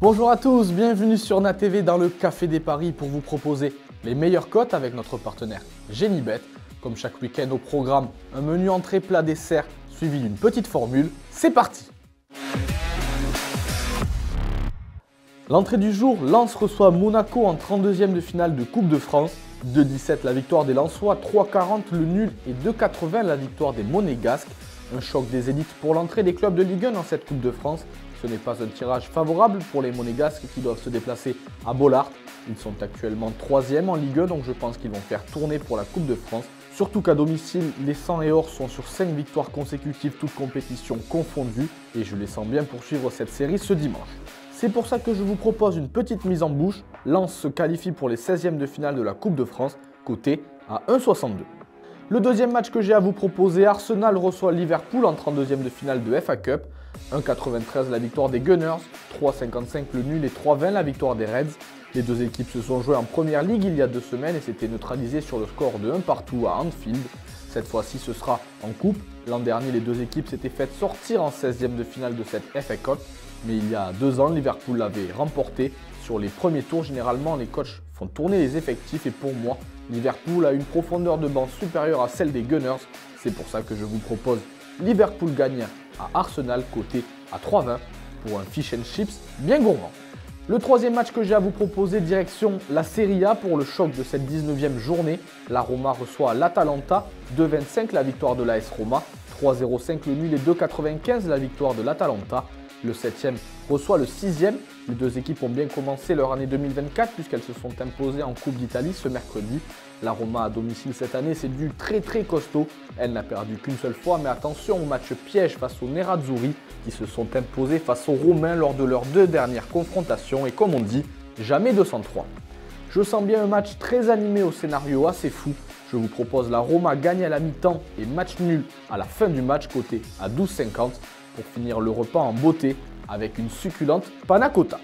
Bonjour à tous, bienvenue sur NatTV dans le Café des Paris pour vous proposer les meilleures cotes avec notre partenaire Genibet. Comme chaque week-end au programme, un menu entrée, plat, dessert suivi d'une petite formule. C'est parti! L'entrée du jour, Lens reçoit Monaco en 32e de finale de Coupe de France. 2,17 la victoire des Lensois, 3,40 le nul et 2,80 la victoire des Monégasques. Un choc des élites pour l'entrée des clubs de Ligue 1 dans cette Coupe de France. Ce n'est pas un tirage favorable pour les Monégasques qui doivent se déplacer à Bollaert. Ils sont actuellement 3e en Ligue 1, donc je pense qu'ils vont faire tourner pour la Coupe de France. Surtout qu'à domicile, les 100 et or sont sur 5 victoires consécutives, toutes compétitions confondues. Et je les sens bien poursuivre cette série ce dimanche. C'est pour ça que je vous propose une petite mise en bouche. Lens se qualifie pour les 16e de finale de la Coupe de France, coté à 1,62. Le deuxième match que j'ai à vous proposer, Arsenal reçoit Liverpool en 32e de finale de FA Cup. 1,93 la victoire des Gunners, 3,55 le nul et 3,20 la victoire des Reds. Les deux équipes se sont jouées en Première Ligue il y a 2 semaines et s'étaient neutralisées sur le score de 1 partout à Anfield. Cette fois-ci, ce sera en coupe. L'an dernier, les deux équipes s'étaient faites sortir en 16e de finale de cette FA Cup. Mais il y a 2 ans, Liverpool l'avait remporté. Sur les premiers tours, généralement, les coachs font tourner les effectifs. Et pour moi, Liverpool a une profondeur de banc supérieure à celle des Gunners. C'est pour ça que je vous propose Liverpool gagnant à Arsenal, coté à 3,20 pour un fish and chips bien gourmand. Le troisième match que j'ai à vous proposer, direction la Serie A pour le choc de cette 19e journée. La Roma reçoit l'Atalanta, 2,25 la victoire de l'AS Roma, 3,05 le nul et 2,95 la victoire de l'Atalanta. Le 7e reçoit le 6e. Les deux équipes ont bien commencé leur année 2024 puisqu'elles se sont imposées en Coupe d'Italie ce mercredi. La Roma à domicile cette année, c'est du très costaud. Elle n'a perdu qu'une seule fois, mais attention au match piège face aux Nerazzurri qui se sont imposés face aux Romains lors de leurs 2 dernières confrontations. Et comme on dit, jamais 203. Je sens bien un match très animé au scénario assez fou. Je vous propose la Roma gagne à la mi-temps et match nul à la fin du match, coté à 12,50 pour finir le repas en beauté avec une succulente panna cotta.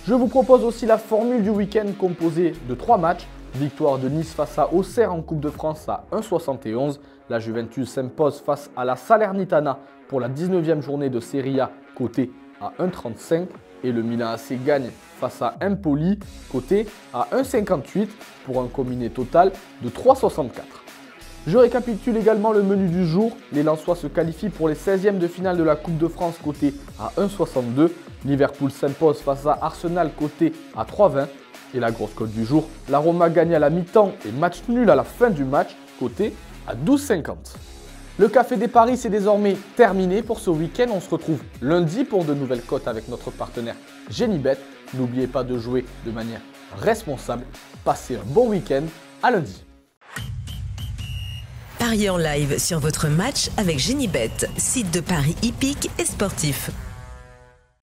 Je vous propose aussi la formule du week-end composée de 3 matchs. Victoire de Nice face à Auxerre en Coupe de France à 1,71. La Juventus s'impose face à la Salernitana pour la 19e journée de Serie A, coté à 1,35. Et le Milan AC gagne face à Empoli, coté à 1,58 pour un combiné total de 3,64. Je récapitule également le menu du jour. Les Lensois se qualifient pour les 16e de finale de la Coupe de France, coté à 1,62. Liverpool s'impose face à Arsenal, coté à 3,20. Et la grosse cote du jour, la Roma gagne à la mi-temps et match nul à la fin du match, coté à 12,50. Le Café des Paris, c'est désormais terminé pour ce week-end. On se retrouve lundi pour de nouvelles cotes avec notre partenaire Genibet. N'oubliez pas de jouer de manière responsable. Passez un bon week-end. À lundi. Pariez en live sur votre match avec Genibet, site de paris hippique et sportif.